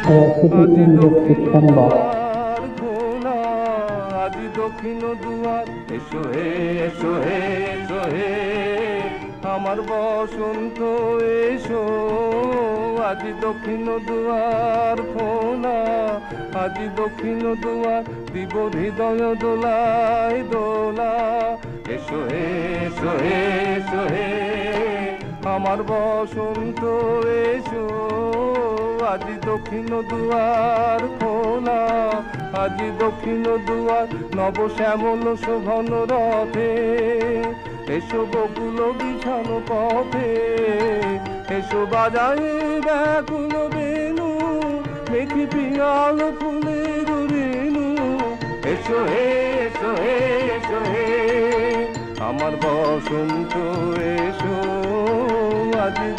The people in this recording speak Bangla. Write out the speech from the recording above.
Recipe in description box. খোলা আজি দক্ষিণ দুয়ার, এসো হে এসো হে এসো হে আমার বসন্ত এসো। আজি দক্ষিণ দুয়ার খোলা, আজি দক্ষিণ দুয়ার দিব হৃদয় দোলায় দোলা। এসো হে এসো হে এসো হে আমার বসন্ত এসো। আজি দক্ষিণ দুয়ার খোলা, আজি দক্ষিণ দুয়ার নব শ্যামল শোভন রথে। এসো বকুল বিছানো পথে, এসো বাজায় ব্যাকুল বেনু, মেঘি পিয়াল ফুলের রেণু। এসো হে এসো হে এসো হে আমার বসন্ত এসো। আজি